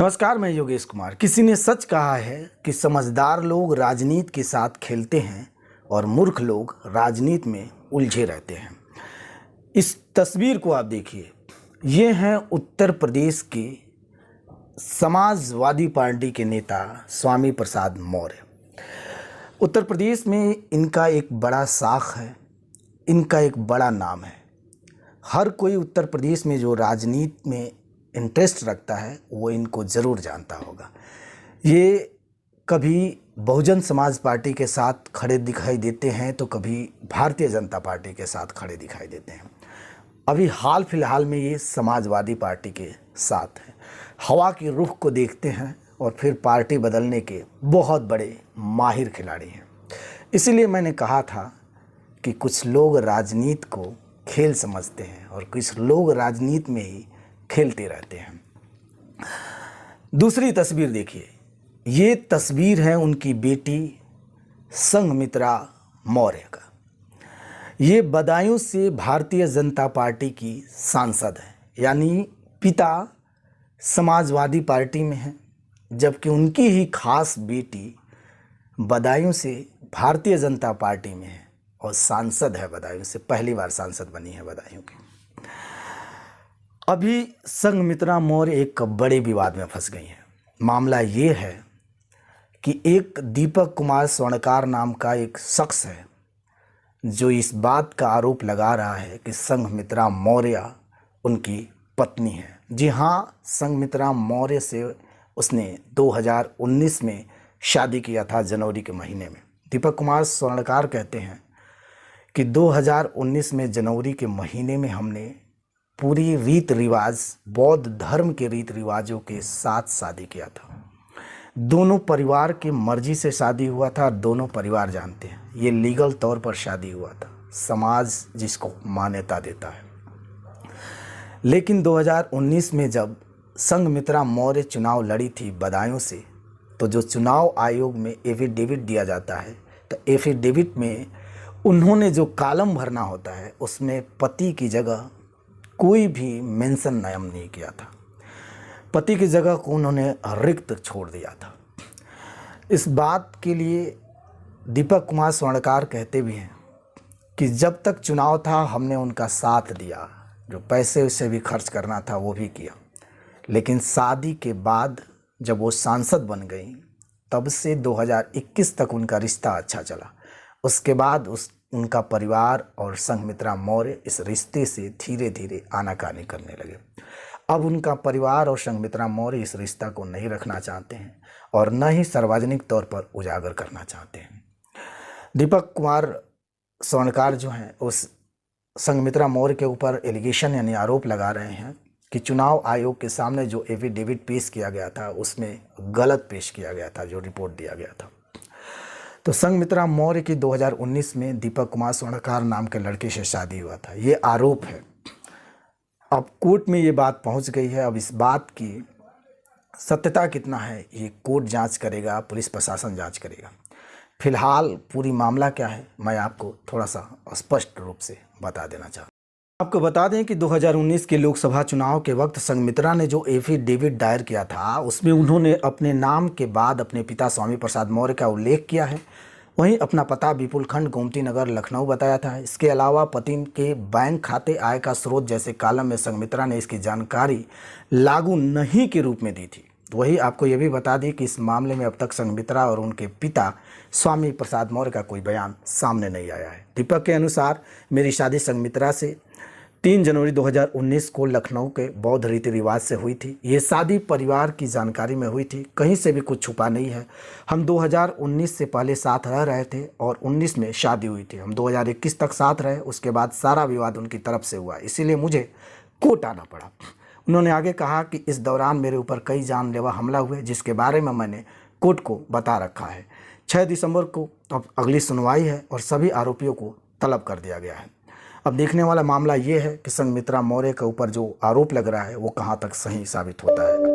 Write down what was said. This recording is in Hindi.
नमस्कार, मैं योगेश कुमार। किसी ने सच कहा है कि समझदार लोग राजनीति के साथ खेलते हैं और मूर्ख लोग राजनीति में उलझे रहते हैं। इस तस्वीर को आप देखिए, ये हैं उत्तर प्रदेश के समाजवादी पार्टी के नेता स्वामी प्रसाद मौर्य। उत्तर प्रदेश में इनका एक बड़ा साख है, इनका एक बड़ा नाम है। हर कोई उत्तर प्रदेश में जो राजनीति में इंटरेस्ट रखता है वो इनको ज़रूर जानता होगा। ये कभी बहुजन समाज पार्टी के साथ खड़े दिखाई देते हैं तो कभी भारतीय जनता पार्टी के साथ खड़े दिखाई देते हैं। अभी हाल फिलहाल में ये समाजवादी पार्टी के साथ हैं। हवा की रुख को देखते हैं और फिर पार्टी बदलने के बहुत बड़े माहिर खिलाड़ी हैं। इसीलिए मैंने कहा था कि कुछ लोग राजनीति को खेल समझते हैं और कुछ लोग राजनीति में ही खेलते रहते हैं। दूसरी तस्वीर देखिए, ये तस्वीर है उनकी बेटी संघमित्रा मौर्य का। ये बदायूं से भारतीय जनता पार्टी की सांसद है, यानी पिता समाजवादी पार्टी में है, जबकि उनकी ही खास बेटी बदायूं से भारतीय जनता पार्टी में है और सांसद है बदायूं से, पहली बार सांसद बनी है बदायूं की। अभी संघमित्रा मौर्य एक बड़े विवाद में फंस गई हैं। मामला ये है कि एक दीपक कुमार स्वर्णकार नाम का एक शख्स है जो इस बात का आरोप लगा रहा है कि संघमित्रा मौर्य उनकी पत्नी है। जी हाँ, संघमित्रा मौर्य से उसने 2019 में शादी किया था, जनवरी के महीने में। दीपक कुमार स्वर्णकार कहते हैं कि 2019 में जनवरी के महीने में हमने पूरी रीत रिवाज, बौद्ध धर्म के रीत रिवाजों के साथ शादी किया था। दोनों परिवार की मर्जी से शादी हुआ था। दोनों परिवार जानते हैं ये लीगल तौर पर शादी हुआ था, समाज जिसको मान्यता देता है। लेकिन 2019 में जब संघमित्रा मौर्य चुनाव लड़ी थी बदायूं से, तो जो चुनाव आयोग में एफिडेविट दिया जाता है, तो एफिडेविट में उन्होंने जो कॉलम भरना होता है उसमें पति की जगह कोई भी मेंशन नाम नहीं किया था। पति की जगह को उन्होंने रिक्त छोड़ दिया था। इस बात के लिए दीपक कुमार स्वर्णकार कहते भी हैं कि जब तक चुनाव था हमने उनका साथ दिया, जो पैसे उसे भी खर्च करना था वो भी किया। लेकिन शादी के बाद जब वो सांसद बन गई, तब से 2021 तक उनका रिश्ता अच्छा चला। उसके बाद उनका परिवार और संघमित्रा मौर्य इस रिश्ते से धीरे धीरे आनाकानी करने लगे। अब उनका परिवार और संघमित्रा मौर्य इस रिश्ता को नहीं रखना चाहते हैं और न ही सार्वजनिक तौर पर उजागर करना चाहते हैं। दीपक कुमार स्वर्णकार जो हैं उस संघमित्रा मौर्य के ऊपर एलिगेशन यानी आरोप लगा रहे हैं कि चुनाव आयोग के सामने जो एफिडेविट पेश किया गया था उसमें गलत पेश किया गया था, जो रिपोर्ट दिया गया था। तो संघमित्रा मौर्य की 2019 में दीपक कुमार स्वर्णकार नाम के लड़के से शादी हुआ था, ये आरोप है। अब कोर्ट में ये बात पहुंच गई है। अब इस बात की सत्यता कितना है ये कोर्ट जांच करेगा, पुलिस प्रशासन जांच करेगा। फिलहाल पूरी मामला क्या है मैं आपको थोड़ा सा स्पष्ट रूप से बता देना चाहता हूँ। आपको बता दें कि 2019 के लोकसभा चुनाव के वक्त संघमित्रा ने जो एफिडेविट दायर किया था उसमें उन्होंने अपने नाम के बाद अपने पिता स्वामी प्रसाद मौर्य का उल्लेख किया है। वहीं अपना पता विपुल खंड गोमती नगर लखनऊ बताया था। इसके अलावा पति के बैंक खाते, आय का स्रोत जैसे कॉलम में संघमित्रा ने इसकी जानकारी लागू नहीं के रूप में दी थी। वही आपको ये भी बता दी कि इस मामले में अब तक संघमित्रा और उनके पिता स्वामी प्रसाद मौर्य का कोई बयान सामने नहीं आया है। दीपक के अनुसार मेरी शादी संघमित्रा से 3 जनवरी 2019 को लखनऊ के बौद्ध रीति रिवाज से हुई थी। ये शादी परिवार की जानकारी में हुई थी, कहीं से भी कुछ छुपा नहीं है। हम 2019 से पहले साथ रह रहे थे और 19 में शादी हुई थी। हम 2021 तक साथ रहे, उसके बाद सारा विवाद उनकी तरफ से हुआ, इसीलिए मुझे कोर्ट आना पड़ा। उन्होंने आगे कहा कि इस दौरान मेरे ऊपर कई जानलेवा हमला हुए जिसके बारे में मैंने कोर्ट को बता रखा है। 6 दिसंबर को अब अगली सुनवाई है और सभी आरोपियों को तलब कर दिया गया है। अब देखने वाला मामला ये है कि संघमित्रा मौर्य के ऊपर जो आरोप लग रहा है वो कहाँ तक सही साबित होता है।